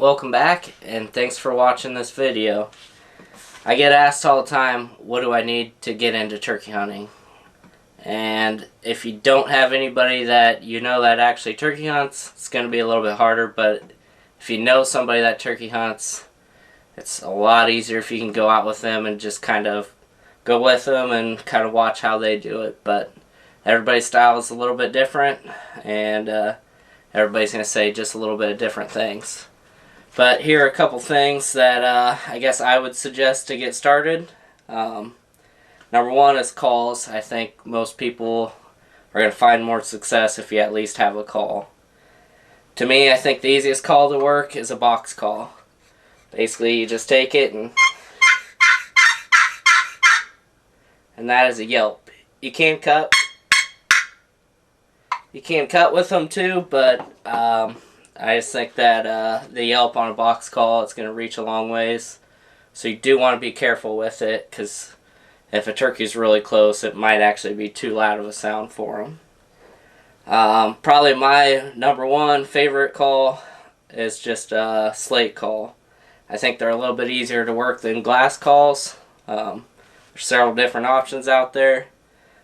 welcome back and thanks for watching this video. I get asked all the time, what do I need to get into turkey hunting? And if you don't have anybody that you know that actually turkey hunts, it's going to be a little bit harder, but if you know somebody that turkey hunts, it's a lot easier if you can go out with them and just kind of go with them and kind of watch how they do it. But everybody's style is a little bit different, and everybody's going to say just a little bit of different things. But here are a couple things that I guess I would suggest to get started. Number one is calls. I think most people are going to find more success if you at least have a call. To me, I think the easiest call to work is a box call. Basically, you just take it and that is a yelp. You can cut. You can cut with them too, but I just think that the yelp on a box call, it's going to reach a long ways. So you do want to be careful with it, because if a turkey's really close, it might actually be too loud of a sound for them. Probably my number one favorite call is just a slate call. I think they're a little bit easier to work than glass calls. There's several different options out there.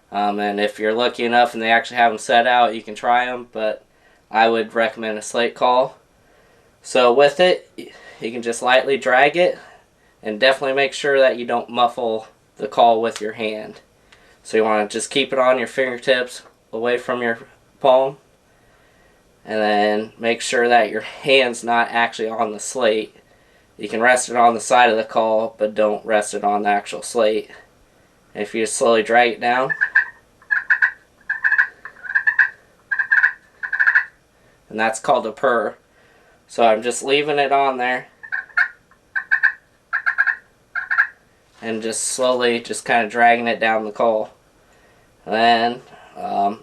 And if you're lucky enough and they actually have them set out, you can try them, but I would recommend a slate call. So with it, you can just lightly drag it, and definitely make sure that you don't muffle the call with your hand. So you want to just keep it on your fingertips, away from your palm, and then make sure that your hand's not actually on the slate. You can rest it on the side of the call, but don't rest it on the actual slate. And if you just slowly drag it down, and that's called a purr. So I'm just leaving it on there and just slowly just kind of dragging it down the call. And then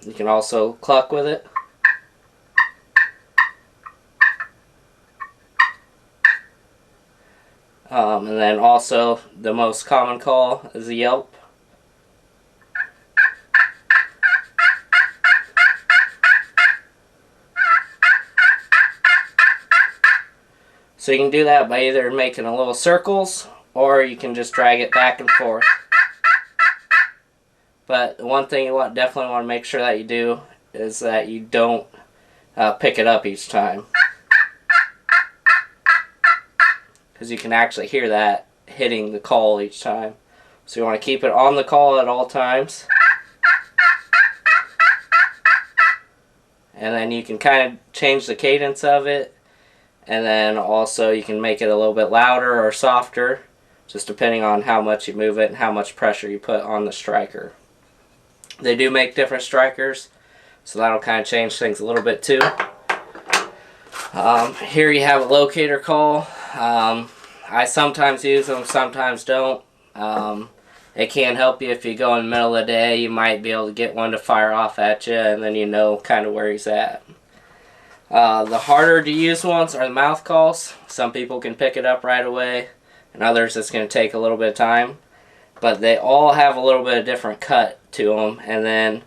you can also cluck with it. And then also the most common call is a yelp. So you can do that by either making a little circles, or you can just drag it back and forth. But the one thing you definitely want to make sure that you do is that you don't pick it up each time, because you can actually hear that hitting the call each time. So you want to keep it on the call at all times. And then you can kind of change the cadence of it. And then also you can make it a little bit louder or softer, just depending on how much you move it and how much pressure you put on the striker. They do make different strikers, so that'll kind of change things a little bit too. Here you have a locator call. I sometimes use them, sometimes don't. It can help you if you go in the middle of the day. You might be able to get one to fire off at you, and then you know kind of where he's at. The harder to use ones are the mouth calls. Some people can pick it up right away, and others it's going to take a little bit of time. But they all have a little bit of different cut to them, and then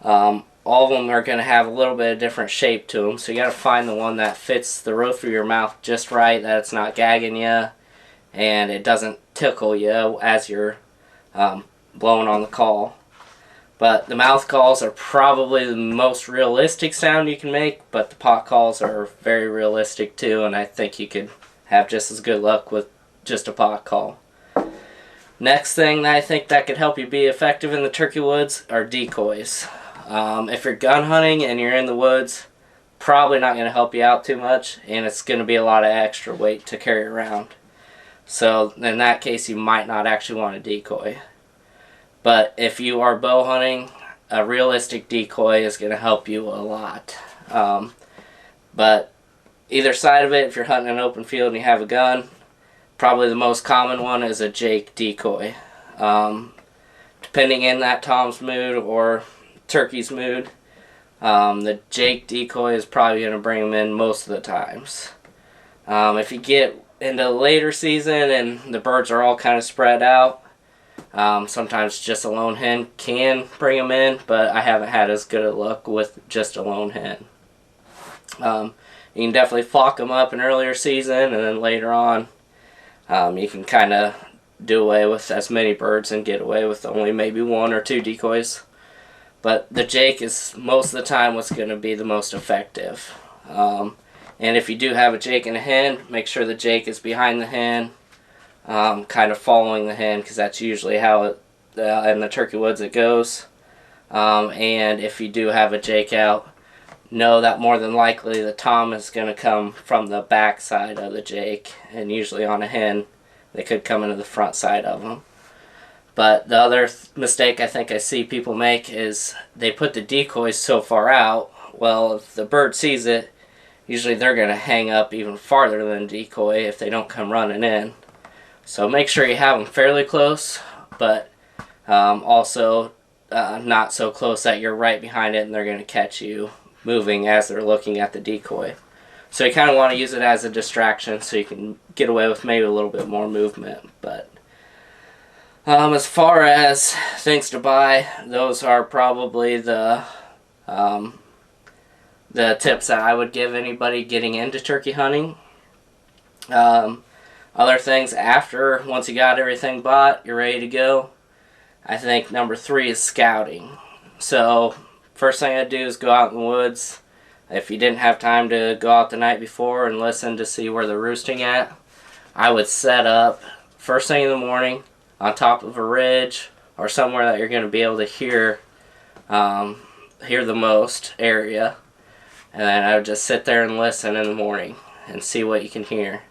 all of them are going to have a little bit of different shape to them. So you got to find the one that fits the roof of your mouth just right, that it's not gagging you, and it doesn't tickle you as you're blowing on the call. But the mouth calls are probably the most realistic sound you can make, but the pot calls are very realistic too, and I think you could have just as good luck with just a pot call. Next thing that I think that could help you be effective in the turkey woods are decoys. If you're gun hunting and you're in the woods, probably not going to help you out too much, and it's going to be a lot of extra weight to carry around. So in that case, you might not actually want a decoy. But if you are bow hunting, a realistic decoy is going to help you a lot. But either side of it, if you're hunting an open field and you have a gun, probably the most common one is a Jake decoy. Depending in that Tom's mood or turkey's mood, the Jake decoy is probably going to bring them in most of the times. If you get into later season and the birds are all kind of spread out, sometimes just a lone hen can bring them in, but I haven't had as good a luck with just a lone hen. You can definitely flock them up in earlier season, and then later on, you can kind of do away with as many birds and get away with only maybe 1 or 2 decoys. But the Jake is most of the time what's going to be the most effective. And if you do have a Jake and a hen, make sure the Jake is behind the hen, kind of following the hen, because that's usually how it, in the turkey woods it goes. And if you do have a Jake out, know that more than likely the tom is going to come from the back side of the Jake, and usually on a hen they could come into the front side of them. But the other mistake I think I see people make is they put the decoys so far out. Well, if the bird sees it, usually they're going to hang up even farther than the decoy if they don't come running in. So make sure you have them fairly close, but also not so close that you're right behind it and they're going to catch you moving as they're looking at the decoy. So you kind of want to use it as a distraction so you can get away with maybe a little bit more movement. But as far as things to buy, those are probably the tips that I would give anybody getting into turkey hunting. Other things after, once you got everything bought, you're ready to go, I think number 3 is scouting. So first thing I'd do is go out in the woods. If you didn't have time to go out the night before and listen to see where they're roosting at, I would set up first thing in the morning on top of a ridge or somewhere that you're going to be able to hear the most area. And then I would just sit there and listen in the morning and see what you can hear.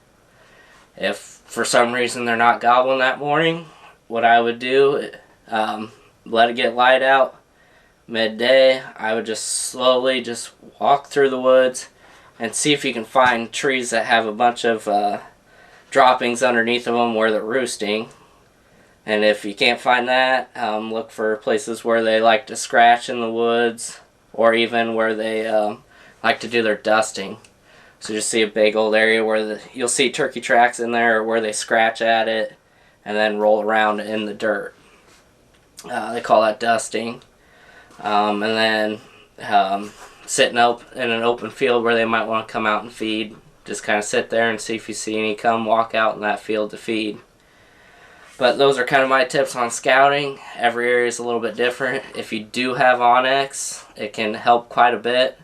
If for some reason they're not gobbling that morning, what I would do, let it get light out. Midday, I would just slowly just walk through the woods and see if you can find trees that have a bunch of droppings underneath of them where they're roosting. And if you can't find that, look for places where they like to scratch in the woods, or even where they like to do their dusting. So just see a big old area where you'll see turkey tracks in there, where they scratch at it and then roll around in the dirt. They call that dusting. And then sitting up in an open field where they might want to come out and feed. Just kind of sit there and see if you see any come walk out in that field to feed. But those are kind of my tips on scouting. Every area is a little bit different. If you do have onX, it can help quite a bit.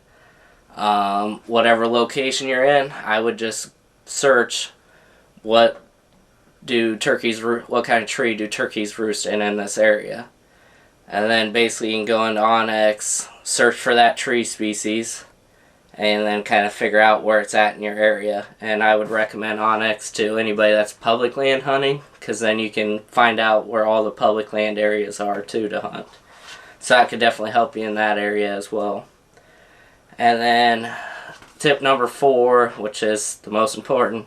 Whatever location you're in, I would just search what kind of tree do turkeys roost in this area. And then basically you can go into onX, search for that tree species, and then kind of figure out where it's at in your area. And I would recommend onX to anybody that's public land hunting, because then you can find out where all the public land areas are too to hunt. So that could definitely help you in that area as well. And then tip number 4, which is the most important,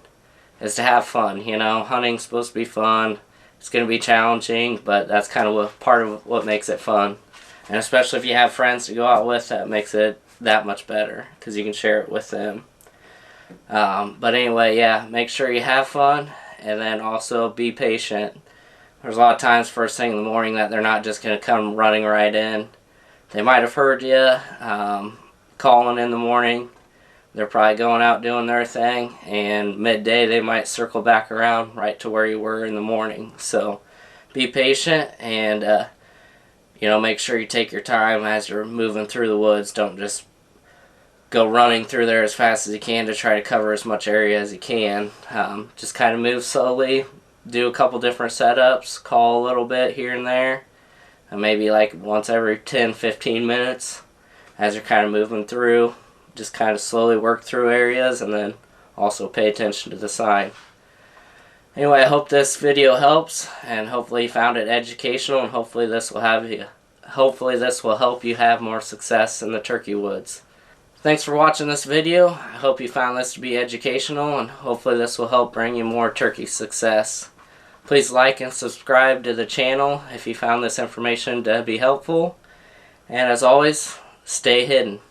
is to have fun. You know, hunting's supposed to be fun. It's going to be challenging, but that's kind of part of what makes it fun. And especially if you have friends to go out with, that makes it that much better, because you can share it with them. But anyway, yeah, make sure you have fun, and then also be patient. There's a lot of times first thing in the morning that they're not just going to come running right in. They might have heard you calling in the morning. They're probably going out doing their thing, and midday they might circle back around right to where you were in the morning. So be patient, and make sure you take your time as you're moving through the woods. Don't just go running through there as fast as you can to try to cover as much area as you can. Just kind of move slowly, do a couple different setups, call a little bit here and there, and maybe like once every 10-15 minutes as you're kind of moving through. Just kind of slowly work through areas, and then also pay attention to the sign. Anyway, I hope this video helps, and hopefully you found it educational, and hopefully this will help you have more success in the turkey woods. Thanks for watching this video. I hope you found this to be educational, and hopefully this will help bring you more turkey success. Please like and subscribe to the channel if you found this information to be helpful. And as always, stay hidden.